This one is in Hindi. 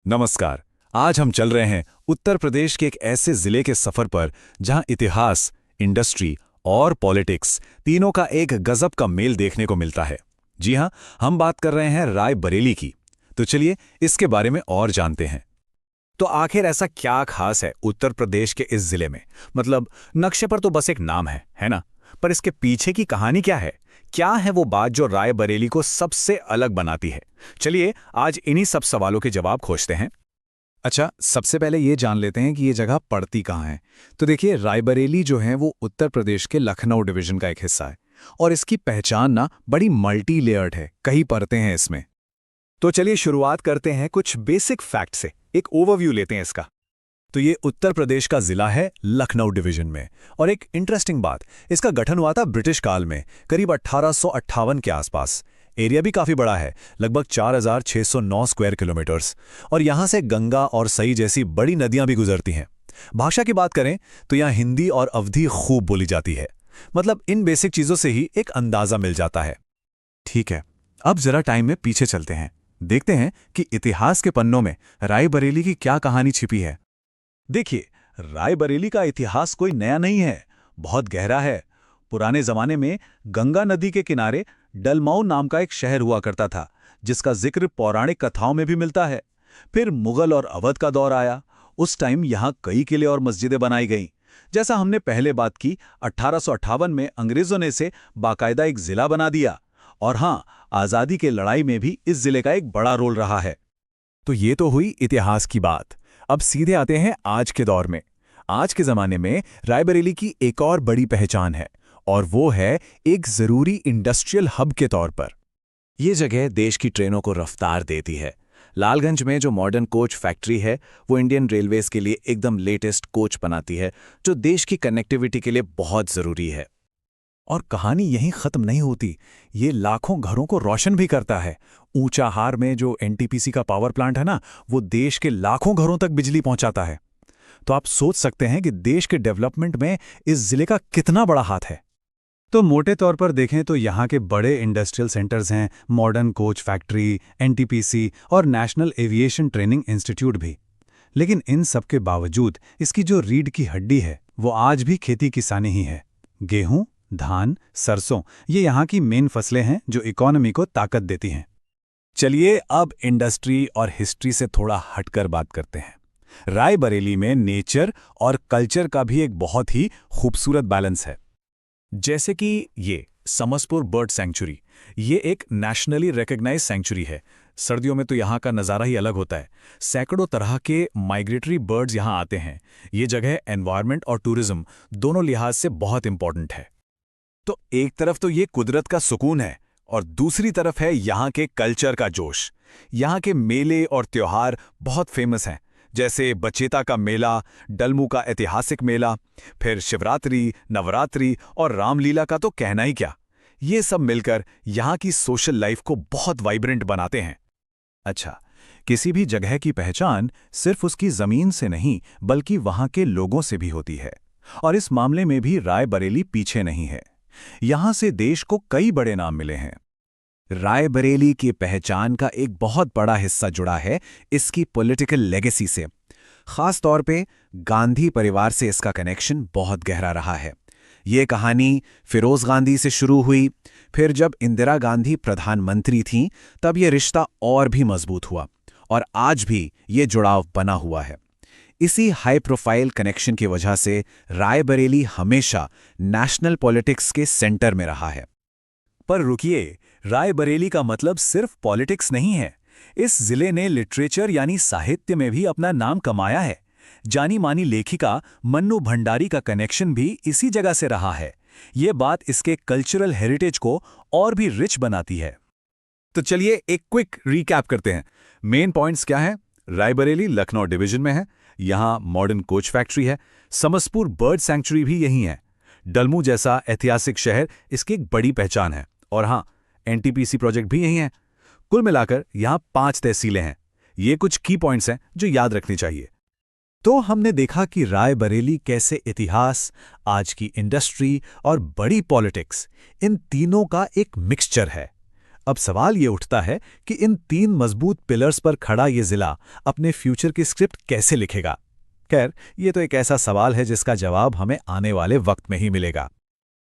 नमस्कार। आज हम चल रहे हैं उत्तर प्रदेश के एक ऐसे जिले के सफर पर जहां इतिहास, इंडस्ट्री और पॉलिटिक्स तीनों का एक गजब का मेल देखने को मिलता है। जी हां, हम बात कर रहे हैं रायबरेली की। तो चलिए इसके बारे में और जानते हैं। तो आखिर ऐसा क्या खास है उत्तर प्रदेश के इस जिले में? मतलब नक्शे पर तो बस एक नाम है ना? पर इसके पीछे की कहानी क्या है? क्या है वो बात जो रायबरेली को सबसे अलग बनाती है? चलिए आज इन्हीं सब सवालों के जवाब खोजते हैं। अच्छा, सबसे पहले ये जान लेते हैं कि ये जगह पड़ती कहाँ है। तो देखिए, रायबरेली जो है वो उत्तर प्रदेश के लखनऊ डिवीजन का एक हिस्सा है। और इसकी पहचान ना बड़ी मल्टी लेयर्ड है, कई परतें हैं इसमें। तो चलिए शुरुआत करते हैं कुछ बेसिक फैक्ट से, एक ओवरव्यू लेते हैं इसका। तो ये उत्तर प्रदेश का जिला है लखनऊ डिवीजन में। और एक इंटरेस्टिंग बात, इसका गठन हुआ था ब्रिटिश काल में, करीब 1858 के आसपास। एरिया भी काफी बड़ा है, लगभग 4609 स्क्वायर किलोमीटर्स। और यहां से गंगा और सई जैसी बड़ी नदियां भी गुजरती हैं। भाषा की बात करें तो यहाँ हिंदी और अवधी खूब बोली जाती है। मतलब इन बेसिक चीजों से ही एक अंदाजा मिल जाता है। ठीक है, अब जरा टाइम में पीछे चलते हैं, देखते हैं कि इतिहास के पन्नों में रायबरेली की क्या कहानी छिपी है। देखिए, रायबरेली का इतिहास कोई नया नहीं है, बहुत गहरा है। पुराने जमाने में गंगा नदी के किनारे डलमऊ नाम का एक शहर हुआ करता था, जिसका जिक्र पौराणिक कथाओं में भी मिलता है। फिर मुगल और अवध का दौर आया। उस टाइम यहाँ कई किले और मस्जिदें बनाई गईं। जैसा हमने पहले बात की, 1858 में अंग्रेजों ने इसे बाकायदा एक जिला बना दिया। और हाँ, आज़ादी के लड़ाई में भी इस जिले का एक बड़ा रोल रहा है। तो ये तो हुई इतिहास की बात। अब सीधे आते हैं आज के दौर में। आज के ज़माने में रायबरेली की एक और बड़ी पहचान है, और वो है एक ज़रूरी इंडस्ट्रियल हब के तौर पर। ये जगह देश की ट्रेनों को रफ्तार देती है। लालगंज में जो मॉडर्न कोच फैक्ट्री है, वो इंडियन रेलवेज के लिए एकदम लेटेस्ट कोच बनाती है, जो देश की कनेक्टिविटी के लिए बहुत ज़रूरी है। और कहानी यहीं खत्म नहीं होती, ये लाखों घरों को रोशन भी करता है। ऊंचाहार में जो एनटीपीसी का पावर प्लांट है ना, वो देश के लाखों घरों तक बिजली पहुंचाता है। तो आप सोच सकते हैं कि देश के डेवलपमेंट में इस जिले का कितना बड़ा हाथ है। तो मोटे तौर पर देखें तो यहाँ के बड़े इंडस्ट्रियल सेंटर्स हैं, मॉडर्न कोच फैक्ट्री, एनटीपीसी और नेशनल एविएशन ट्रेनिंग इंस्टीट्यूट भी। लेकिन इन सब के बावजूद इसकी जो रीढ़ की हड्डी है, वो आज भी खेती किसानी ही है। गेहूं, धान, सरसों, ये यहाँ की मेन फसलें हैं जो इकोनॉमी को ताकत देती हैं। चलिए अब इंडस्ट्री और हिस्ट्री से थोड़ा हटकर बात करते हैं। रायबरेली में नेचर और कल्चर का भी एक बहुत ही खूबसूरत बैलेंस है। जैसे कि ये समसपुर बर्ड सैंक्चुरी, ये एक नेशनली रिकॉग्नाइज्ड सैंक्चुरी है। सर्दियों में तो यहाँ का नज़ारा ही अलग होता है। सैकड़ों तरह के माइग्रेटरी बर्ड्स यहाँ आते हैं। ये जगह एनवायरनमेंट और टूरिज्म दोनों लिहाज से बहुत इंपॉर्टेंट है। तो एक तरफ तो ये कुदरत का सुकून है, और दूसरी तरफ है यहाँ के कल्चर का जोश। यहाँ के मेले और त्योहार बहुत फेमस हैं, जैसे बचेता का मेला, डलमू का ऐतिहासिक मेला, फिर शिवरात्रि, नवरात्रि और रामलीला का तो कहना ही क्या। ये सब मिलकर यहाँ की सोशल लाइफ को बहुत वाइब्रेंट बनाते हैं। अच्छा, किसी भी जगह की पहचान सिर्फ उसकी जमीन से नहीं, बल्कि वहाँ के लोगों से भी होती है। और इस मामले में भी रायबरेली पीछे नहीं है। यहाँ से देश को कई बड़े नाम मिले हैं। रायबरेली की पहचान का एक बहुत बड़ा हिस्सा जुड़ा है इसकी पॉलिटिकल लेगेसी से। खास तौर पे गांधी परिवार से इसका कनेक्शन बहुत गहरा रहा है। ये कहानी फिरोज गांधी से शुरू हुई, फिर जब इंदिरा गांधी प्रधानमंत्री थीं, तब ये रिश्ता और भी मजबूत हुआ, और आज भी ये जुड़ाव बना हुआ है। इसी हाई प्रोफाइल कनेक्शन की वजह से रायबरेली हमेशा नेशनल पॉलिटिक्स के सेंटर में रहा है। पर रुकिए, रायबरेली का मतलब सिर्फ पॉलिटिक्स नहीं है। इस जिले ने लिटरेचर यानी साहित्य में भी अपना नाम कमाया है। जानी मानी लेखिका मन्नू भंडारी का कनेक्शन भी इसी जगह से रहा है। ये बात इसके कल्चरल हेरिटेज को और भी रिच बनाती है। तो चलिए एक क्विक रिकैप करते हैं। मेन पॉइंट्स क्या हैं? रायबरेली लखनऊ डिवीजन में है। यहाँ मॉडर्न कोच फैक्ट्री है। समसपुर बर्ड सैंक्चुरी भी यहीं है। डलमू जैसा ऐतिहासिक शहर इसकी एक बड़ी पहचान है। और हाँ, एनटीपीसी प्रोजेक्ट भी यहीं है। कुल मिलाकर यहाँ 5 तहसीलें हैं। ये कुछ की पॉइंट्स हैं जो याद रखनी चाहिए। तो हमने देखा कि रायबरेली कैसे इतिहास, आज की इंडस्ट्री और बड़ी पॉलिटिक्स, इन तीनों का एक मिक्सचर है। अब सवाल ये उठता है कि इन 3 मजबूत पिलर्स पर खड़ा ये जिला अपने फ्यूचर की स्क्रिप्ट कैसे लिखेगा। खैर, ये तो एक ऐसा सवाल है जिसका जवाब हमें आने वाले वक्त में ही मिलेगा।